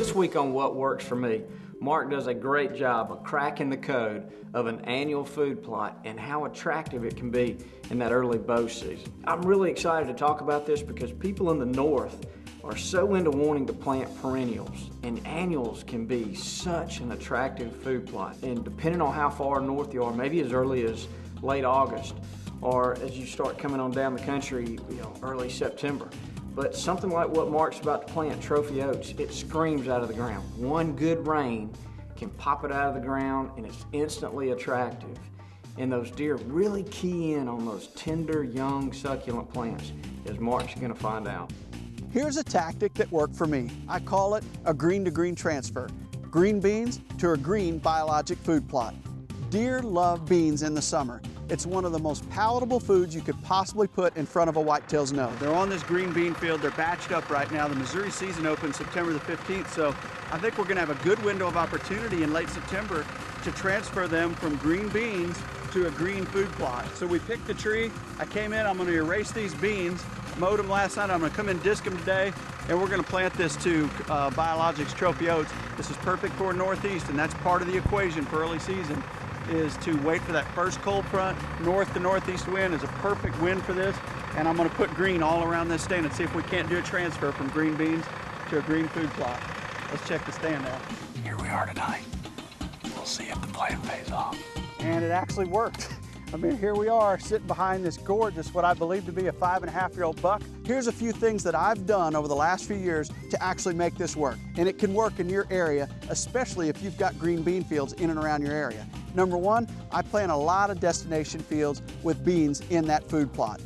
This week on What Works for Me, Mark does a great job of cracking the code of an annual food plot and how attractive it can be in that early bow season. I'm really excited to talk about this because people in the north are so into wanting to plant perennials, and annuals can be such an attractive food plot. And depending on how far north you are, maybe as early as late August, or as you start coming on down the country, early September. But something like what Mark's about to plant, trophy oats, it screams out of the ground. One good rain can pop it out of the ground and it's instantly attractive. And those deer really key in on those tender, young, succulent plants, as Mark's gonna find out. Here's a tactic that worked for me. I call it a green-to-green transfer. Green beans to a green biologic food plot. Deer love beans in the summer. It's one of the most palatable foods you could possibly put in front of a whitetail's nose. They're on this green bean field. They're batched up right now. The Missouri season opens September the 15th, so I think we're gonna have a good window of opportunity in late September to transfer them from green beans to a green food plot. So we picked the tree. I came in, I'm gonna erase these beans, mowed them last night. I'm gonna come in, disc them today, and we're gonna plant this to BioLogic's trophy oats. This is perfect for Northeast, and that's part of the equation for early season, is to wait for that first cold front. North to northeast wind is a perfect wind for this, and I'm gonna put green all around this stand and see if we can't do a transfer from green beans to a green food plot. Let's check the stand out. Here we are tonight. We'll see if the plan pays off. And it actually worked. I mean, here we are sitting behind this gorgeous, what I believe to be a 5.5-year-old buck. Here's a few things that I've done over the last few years to actually make this work. And it can work in your area, especially if you've got green bean fields in and around your area. Number one, I plant a lot of destination fields with beans in that food plot.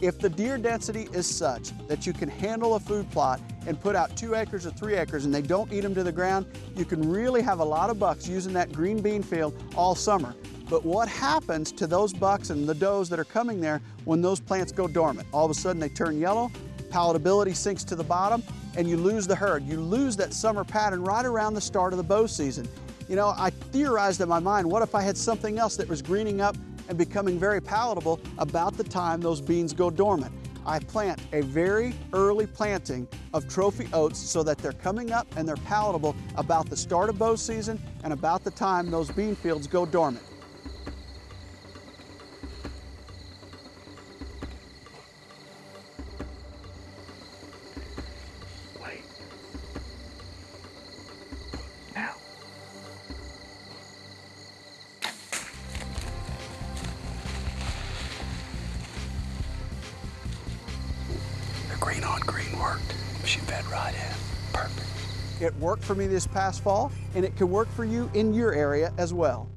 If the deer density is such that you can handle a food plot and put out 2 acres or 3 acres and they don't eat them to the ground, you can really have a lot of bucks using that green bean field all summer. But what happens to those bucks and the does that are coming there when those plants go dormant? All of a sudden they turn yellow, palatability sinks to the bottom, and you lose the herd. You lose that summer pattern right around the start of the bow season. You know, I theorized in my mind, what if I had something else that was greening up and becoming very palatable about the time those beans go dormant? I plant a very early planting of trophy oats so that they're coming up and they're palatable about the start of bow season and about the time those bean fields go dormant. Wait. Now. The green on green worked. She fed right in. Perfect. It worked for me this past fall, and it can work for you in your area as well.